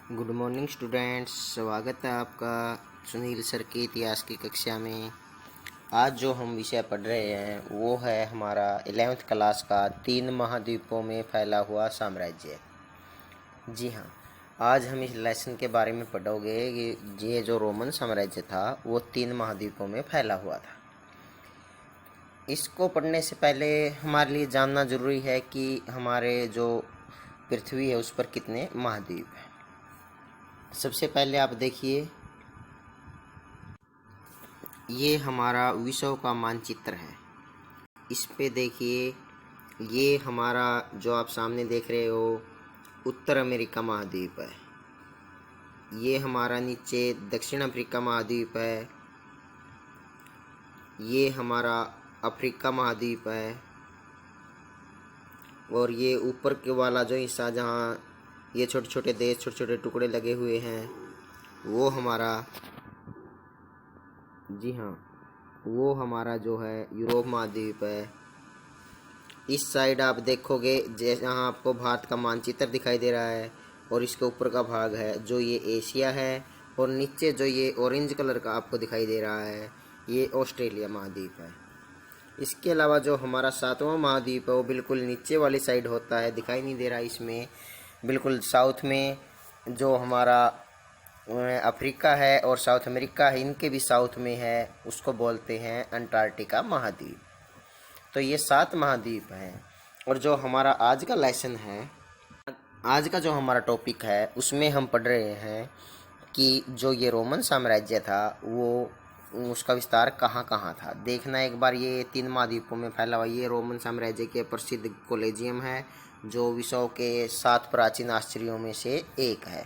Good morning students, स्वागत है आपका सुनील सर के इतिहास की कक्षा में। आज जो हम विषय पढ़ रहे हैं वो है हमारा 11th क्लास का 3 महाद्वीपों में फैला हुआ साम्राज्य। जी हाँ, आज हम इस लेसन के बारे में पढ़ोगे कि ये जो रोमन साम्राज्य था वो 3 महाद्वीपों में फैला हुआ था। इसको पढ़ने से पहले हमारे लिए जानना ज़रूरी है कि हमारे जो पृथ्वी है उस पर कितने महाद्वीप हैं। सबसे पहले आप देखिए, ये हमारा विश्व का मानचित्र है। इस पे देखिए, ये हमारा जो आप सामने देख रहे हो उत्तर अमेरिका महाद्वीप है। ये हमारा नीचे दक्षिण अफ्रीका महाद्वीप है। ये हमारा अफ्रीका महाद्वीप है। और ये ऊपर के वाला जो हिस्सा जहाँ ये छोटे छोटे देश, छोटे छोटे टुकड़े लगे हुए हैं, वो हमारा, जी हाँ, वो हमारा जो है यूरोप महाद्वीप है। इस साइड आप देखोगे जहाँ आपको भारत का मानचित्र दिखाई दे रहा है और इसके ऊपर का भाग है जो ये एशिया है, और नीचे जो ये ऑरेंज कलर का आपको दिखाई दे रहा है ये ऑस्ट्रेलिया महाद्वीप है। इसके अलावा जो हमारा 7वां महाद्वीप है वो बिल्कुल नीचे वाली साइड होता है, दिखाई नहीं दे रहा इसमें। बिल्कुल साउथ में जो हमारा अफ्रीका है और साउथ अमेरिका है, इनके भी साउथ में है, उसको बोलते हैं अंटार्कटिका महाद्वीप। तो ये 7 महाद्वीप हैं। और जो हमारा आज का लेसन है, आज का जो हमारा टॉपिक है उसमें हम पढ़ रहे हैं कि जो ये रोमन साम्राज्य था वो उसका विस्तार कहाँ कहाँ था। देखना एक बार, ये 3 महाद्वीपों में फैला हुआ ये रोमन साम्राज्य के प्रसिद्ध कोलेजियम है जो विश्व के 7 प्राचीन आश्चर्यों में से एक है।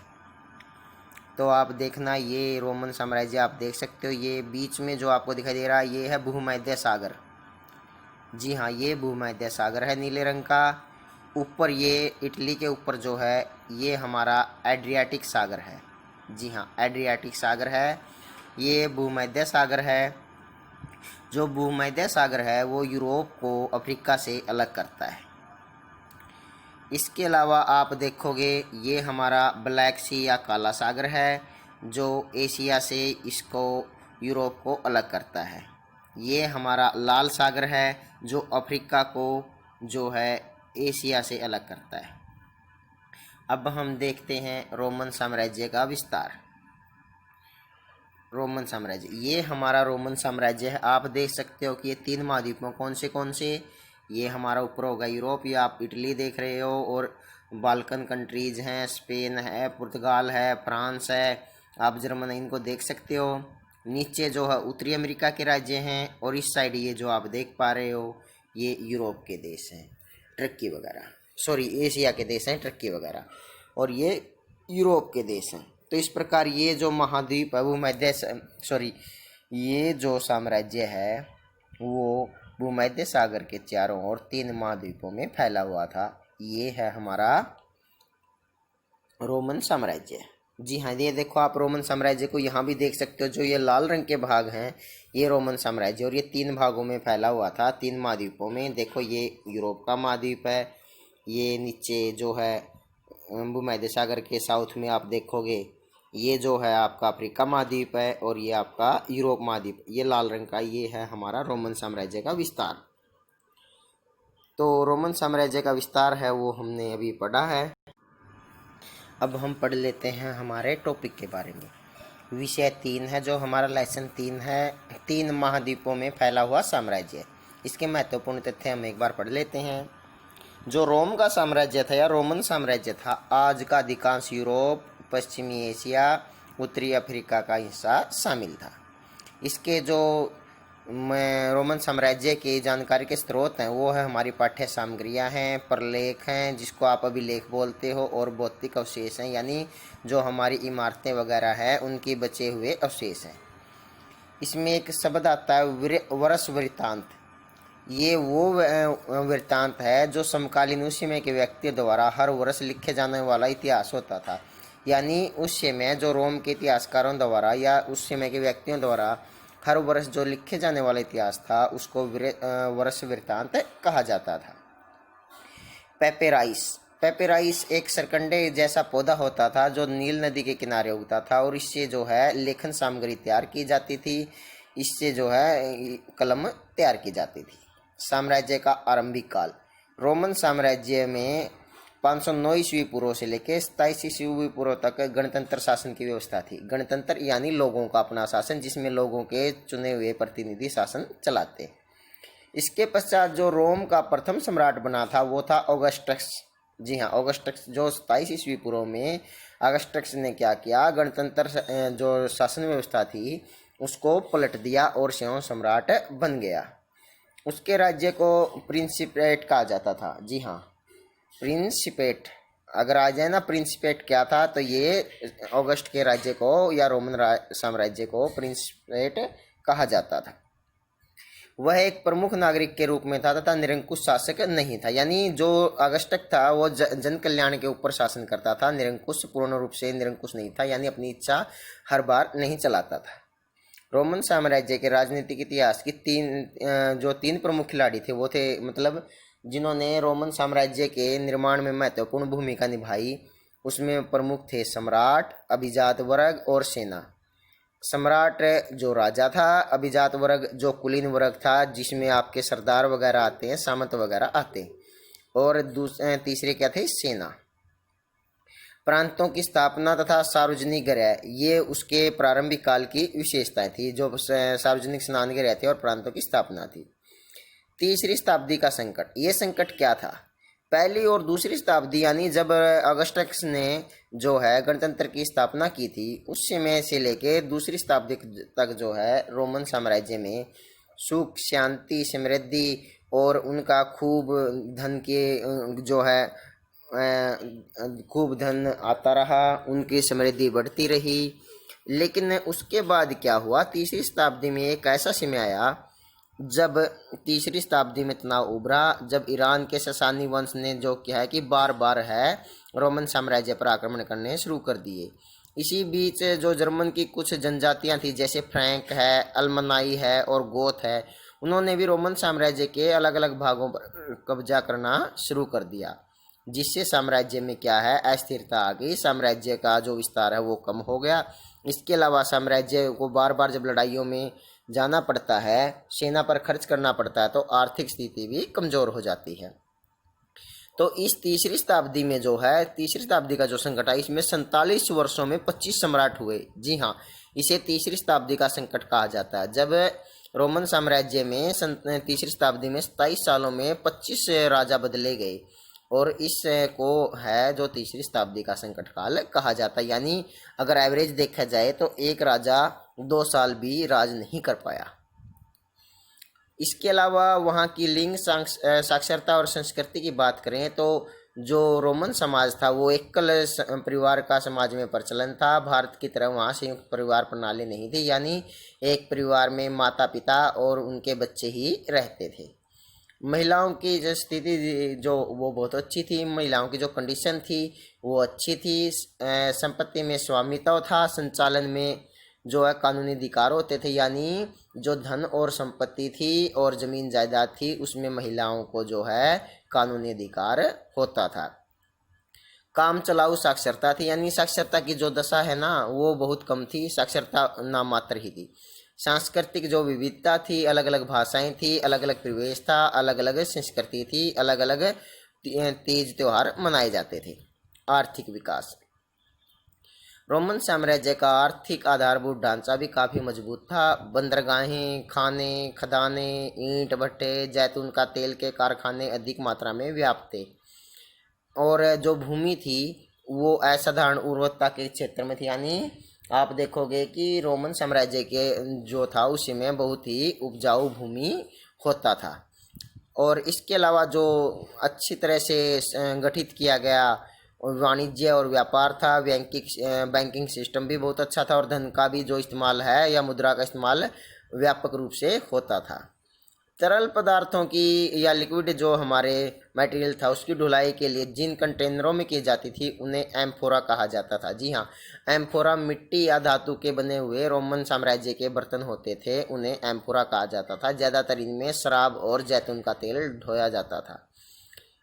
तो आप देखना, ये रोमन साम्राज्य आप देख सकते हो, ये बीच में जो आपको दिखाई दे रहा है ये है भूमध्य सागर। जी हाँ, ये भूमध्य सागर है नीले रंग का। ऊपर ये इटली के ऊपर जो है ये हमारा एड्रियाटिक सागर है। जी हाँ, एड्रियाटिक सागर है, ये भूमध्य सागर है। जो भूमध्य सागर है वो यूरोप को अफ्रीका से अलग करता है। इसके अलावा आप देखोगे ये हमारा ब्लैक सी या काला सागर है जो एशिया से इसको यूरोप को अलग करता है। ये हमारा लाल सागर है जो अफ्रीका को जो है एशिया से अलग करता है। अब हम देखते हैं रोमन साम्राज्य का विस्तार। रोमन साम्राज्य, ये हमारा रोमन साम्राज्य है। आप देख सकते हो कि ये 3 महाद्वीपों कौन से, ये हमारा ऊपर होगा यूरोप, ये आप इटली देख रहे हो, और बाल्कन कंट्रीज हैं, स्पेन है, पुर्तगाल है, फ्रांस है, आप जर्मनी इनको देख सकते हो। नीचे जो है उत्तरी अमेरिका के राज्य हैं, और इस साइड ये जो आप देख पा रहे हो ये यूरोप के देश हैं, टर्की वगैरह, सॉरी एशिया के देश हैं टर्की वगैरह, और ये यूरोप के देश हैं। तो इस प्रकार ये जो महाद्वीप है ये जो साम्राज्य है वो भूमध्य सागर के चारों ओर 3 महाद्वीपों में फैला हुआ था। ये है हमारा रोमन साम्राज्य। जी हाँ, ये देखो आप रोमन साम्राज्य को यहाँ भी देख सकते हो, जो ये लाल रंग के भाग हैं ये रोमन साम्राज्य, और ये 3 भागों में फैला हुआ था, 3 महाद्वीपों में। देखो ये यूरोप का महाद्वीप है, ये नीचे जो है भूमध्य सागर के साउथ में आप देखोगे ये जो है आपका अफ्रीका महाद्वीप है, और ये आपका यूरोप महाद्वीप, ये लाल रंग का, ये है हमारा रोमन साम्राज्य का विस्तार। तो रोमन साम्राज्य का विस्तार है वो हमने अभी पढ़ा है। अब हम पढ़ लेते हैं हमारे टॉपिक के बारे में। विषय 3 है, जो हमारा लेसन 3 है, 3 महाद्वीपों में फैला हुआ साम्राज्य। इसके महत्वपूर्ण तथ्य हम एक बार पढ़ लेते हैं। जो रोम का साम्राज्य था या रोमन साम्राज्य था, आज का अधिकांश यूरोप, पश्चिमी एशिया, उत्तरी अफ्रीका का हिस्सा शामिल था। इसके जो रोमन साम्राज्य की जानकारी के स्रोत हैं वो है हमारी पाठ्य सामग्रियाँ हैं, प्रलेख हैं जिसको आप अभिलेख बोलते हो, और भौतिक अवशेष हैं, यानी जो हमारी इमारतें वगैरह हैं उनके बचे हुए अवशेष हैं। इसमें एक शब्द आता है वर्ष वृत्तांत। ये वो वृत्तांत है जो समकालीन उस समय के व्यक्ति द्वारा हर वर्ष लिखे जाने वाला इतिहास होता था। यानी उस समय जो रोम के इतिहासकारों द्वारा या उस समय के व्यक्तियों द्वारा हर वर्ष जो लिखे जाने वाला इतिहास था उसको वर्ष वृत्तांत कहा जाता था। पेपेराइस, पेपेराइस एक सरकंडे जैसा पौधा होता था जो नील नदी के किनारे उगता था और इससे जो है लेखन सामग्री तैयार की जाती थी। इससे जो है कलम तैयार की जाती थी। साम्राज्य का आरंभिक काल। रोमन साम्राज्य में 509 ईस्वी पूर्व से लेकर 27 ईस्वी पूर्व तक गणतंत्र शासन की व्यवस्था थी। गणतंत्र यानी लोगों का अपना शासन, जिसमें लोगों के चुने हुए प्रतिनिधि शासन चलाते। इसके पश्चात जो रोम का प्रथम सम्राट बना था वो था ऑगस्टस। जी हाँ, ऑगस्टस जो 27 ईस्वी पूर्व में ऑगस्टस ने क्या किया, गणतंत्र जो शासन व्यवस्था थी उसको पलट दिया और स्वयं सम्राट बन गया। उसके राज्य को प्रिंसिपेट कहा जाता था। जी हाँ, प्रिंसिपेट अगर आ जाए ना, प्रिंसिपेट क्या था, तो ये ऑगस्ट के राज्य को या रोमन साम्राज्य को प्रिंसिपेट कहा जाता था। वह एक प्रमुख नागरिक के रूप में था तथा निरंकुश शासक नहीं था। यानी जो ऑगस्टस था वो जन कल्याण के ऊपर शासन करता था, निरंकुश, पूर्ण रूप से निरंकुश नहीं था, यानी अपनी इच्छा हर बार नहीं चलाता था। रोमन साम्राज्य के राजनीतिक इतिहास की तीन प्रमुख खिलाड़ी थे वो थे, मतलब जिन्होंने रोमन साम्राज्य के निर्माण में महत्वपूर्ण भूमिका निभाई। उसमें प्रमुख थे सम्राट, अभिजात वर्ग और सेना। सम्राट जो राजा था, अभिजात वर्ग जो कुलीन वर्ग था जिसमें आपके सरदार वगैरह आते हैं, सामंत वगैरह आते हैं, और तीसरे क्या थे, सेना। प्रांतों की स्थापना तथा सार्वजनिक गृह, ये उसके प्रारंभिक काल की विशेषताएं थी, जो सार्वजनिक स्नान गृह थे और प्रांतों की स्थापना थी। तीसरी शताब्दी का संकट। ये संकट क्या था? पहली और दूसरी शताब्दी यानी जब ऑगस्टस ने जो है गणतंत्र की स्थापना की थी, उस समय से लेके दूसरी शताब्दी तक जो है रोमन साम्राज्य में सुख, शांति, समृद्धि और उनका खूब धन के जो है खूब धन आता रहा, उनकी समृद्धि बढ़ती रही। लेकिन उसके बाद क्या हुआ, तीसरी शताब्दी में एक ऐसा समय आया जब तीसरी शताब्दी में तनाव उभरा, जब ईरान के ससानी वंश ने जो किया है कि बार बार है रोमन साम्राज्य पर आक्रमण करने शुरू कर दिए। इसी बीच जो जर्मन की कुछ जनजातियां थी जैसे फ्रैंक है, अल्मनाई है और गोथ है, उन्होंने भी रोमन साम्राज्य के अलग अलग भागों पर कब्जा करना शुरू कर दिया, जिससे साम्राज्य में क्या है, अस्थिरता आ गई। साम्राज्य का जो विस्तार है वो कम हो गया। इसके अलावा साम्राज्य को बार बार जब लड़ाइयों में जाना पड़ता है, सेना पर खर्च करना पड़ता है, तो आर्थिक स्थिति भी कमज़ोर हो जाती है। तो इस तीसरी शताब्दी में जो है, तीसरी शताब्दी का जो संकट है, इसमें 47 वर्षों में 25 सम्राट हुए। जी हाँ, इसे तीसरी शताब्दी का संकट कहा जाता है। जब रोमन साम्राज्य में तीसरी शताब्दी में 27 सालों में 25 राजा बदले गए, और इस को है जो तीसरी शताब्दी का संकट काल कहा जाता है। यानी अगर एवरेज देखा जाए तो एक राजा 2 साल भी राज नहीं कर पाया। इसके अलावा वहाँ की लिंग साक्षरता और संस्कृति की बात करें तो जो रोमन समाज था वो एकल परिवार का समाज में प्रचलन था। भारत की तरह वहाँ संयुक्त परिवार प्रणाली नहीं थी, यानी एक परिवार में माता पिता और उनके बच्चे ही रहते थे। महिलाओं की जो स्थिति जो वो बहुत अच्छी थी, महिलाओं की जो कंडीशन थी वो अच्छी थी। संपत्ति में स्वामित्व था, संचालन में जो है कानूनी अधिकार होते थे, यानी जो धन और संपत्ति थी और ज़मीन जायदाद थी उसमें महिलाओं को जो है कानूनी अधिकार होता था। काम चलाऊ साक्षरता थी, यानी साक्षरता की जो दशा है ना वो बहुत कम थी, साक्षरता नाम मात्र ही थी। सांस्कृतिक जो विविधता थी, अलग अलग भाषाएं थी, अलग अलग परिवेश था, अलग अलग संस्कृति थी, अलग अलग तीज त्यौहार मनाए जाते थे। आर्थिक विकास। रोमन साम्राज्य का आर्थिक आधारभूत ढांचा भी काफ़ी मजबूत था। बंदरगाहें, खाने, खदानें, ईंट भट्टे, जैतून का तेल के कारखाने अधिक मात्रा में व्याप्त थे, और जो भूमि थी वो असाधारण उर्वरता के क्षेत्र में थी। यानी आप देखोगे कि रोमन साम्राज्य के जो था उसी में बहुत ही उपजाऊ भूमि होता था। और इसके अलावा जो अच्छी तरह से गठित किया गया वाणिज्य और व्यापार था, बैंकिंग सिस्टम भी बहुत अच्छा था, और धन का भी जो इस्तेमाल है या मुद्रा का इस्तेमाल व्यापक रूप से होता था। तरल पदार्थों की या लिक्विड जो हमारे मटेरियल था उसकी ढुलाई के लिए जिन कंटेनरों में की जाती थी उन्हें एम्फोरा कहा जाता था। जी हाँ, एम्फोरा मिट्टी या धातु के बने हुए रोमन साम्राज्य के बर्तन होते थे, उन्हें एम्फोरा कहा जाता था। ज़्यादातर इनमें शराब और जैतून का तेल ढोया जाता था।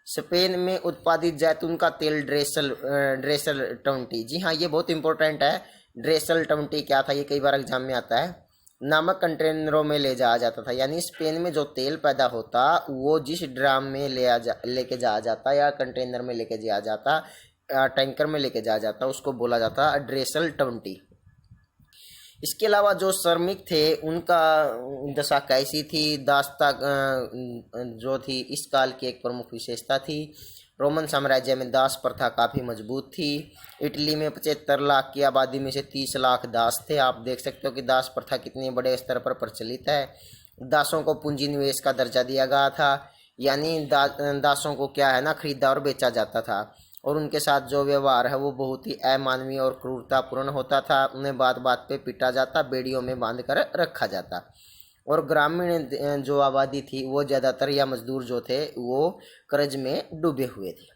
स्पेन में उत्पादित जैतून का तेल ड्रेसल टवंटी। जी हाँ, ये बहुत इंपॉर्टेंट है। ड्रेसल टवंटी क्या था, ये कई बार एग्जाम में आता है। नामक कंटेनरों में ले जाया जाता था, यानी स्पेन में जो तेल पैदा होता वो जिस ड्राम में लेके जाया जाता या कंटेनर में लेके जाया जाता, टैंकर में लेके जाया जाता, उसको बोला जाता ड्रेसल टवंटी। इसके अलावा जो श्रमिक थे उनका दशा कैसी थी, दास्ता जो थी इस काल की एक प्रमुख विशेषता थी। रोमन साम्राज्य में दास प्रथा काफ़ी मजबूत थी। इटली में 75 लाख की आबादी में से 30 लाख दास थे। आप देख सकते हो कि दास प्रथा कितने बड़े स्तर पर प्रचलित है। दासों को पूंजी निवेश का दर्जा दिया गया था, यानी दासों को क्या है ना, खरीदा और बेचा जाता था, और उनके साथ जो व्यवहार है वो बहुत ही अमानवीय और क्रूरतापूर्ण होता था। उन्हें बात बात पे पीटा जाता, बेड़ियों में बांध कर रखा जाता, और ग्रामीण जो आबादी थी वो ज़्यादातर या मजदूर जो थे वो कर्ज में डूबे हुए थे।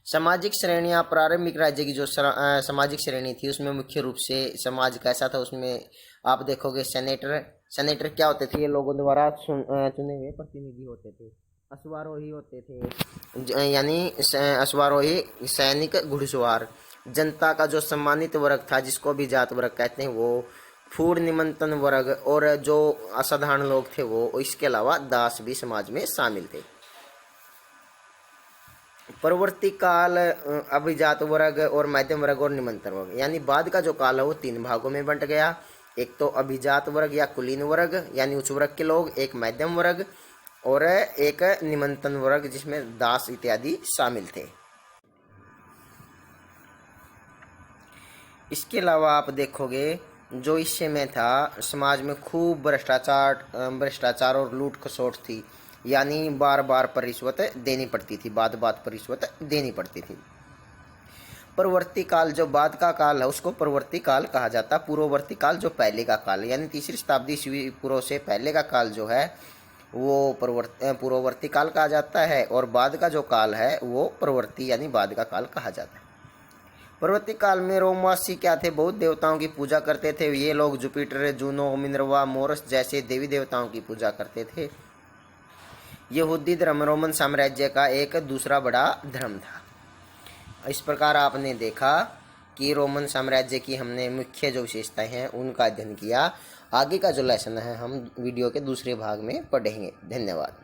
सामाजिक श्रेणियाँ, प्रारंभिक राज्य की जो सामाजिक श्रेणी थी उसमें मुख्य रूप से समाज कैसा था, उसमें आप देखोगे सेनेटर क्या होते थे, ये लोगों द्वारा चुने हुए प्रतिनिधि होते थे। अश्वारोही होते थे, यानी अश्वारोही सैनिक घुड़सवार। जनता का जो सम्मानित वर्ग था जिसको भी जात वर्ग कहते हैं वो फूड निमंत्रण वर्ग, और जो असाधारण लोग थे वो, इसके अलावा दास भी समाज में शामिल थे। परवर्ती काल अभिजात वर्ग और मध्यम वर्ग और निमंत्रण वर्ग, यानी बाद का जो काल है वो 3 भागों में बंट गया। एक तो अभिजात वर्ग या कुलीन वर्ग यानी उच्च वर्ग के लोग, एक मध्यम वर्ग और एक निमंत्रण वर्ग जिसमें दास इत्यादि शामिल थे। इसके अलावा आप देखोगे जो इस समय था समाज में खूब भ्रष्टाचार और लूट खसोट थी, यानी बार बार पर रिश्वत देनी पड़ती थी, बात बात पर रिश्वत देनी पड़ती थी। पूर्ववर्ती काल, जो बाद का काल है उसको पूर्ववर्ती काल कहा जाता। पूर्ववर्ती काल जो पहले का काल है, यानी 3री शताब्दी ईस्वी पूर्व से पहले का काल जो है वो पूर्ववर्ती काल कहा जाता है, और बाद का जो काल है वो पूर्ववर्ती यानी बाद का काल कहा जाता है। पूर्ववर्ती काल में रोमवासी क्या थे, बहुत देवताओं की पूजा करते थे। ये लोग जुपिटर, जूनो, मिनर्वा, मोरस जैसे देवी देवताओं की पूजा करते थे। यहूदी धर्म रोमन साम्राज्य का एक दूसरा बड़ा धर्म था। इस प्रकार आपने देखा कि रोमन साम्राज्य की हमने मुख्य जो विशेषताएं हैं उनका अध्ययन किया। आगे का जो लेसन है हम वीडियो के दूसरे भाग में पढ़ेंगे। धन्यवाद।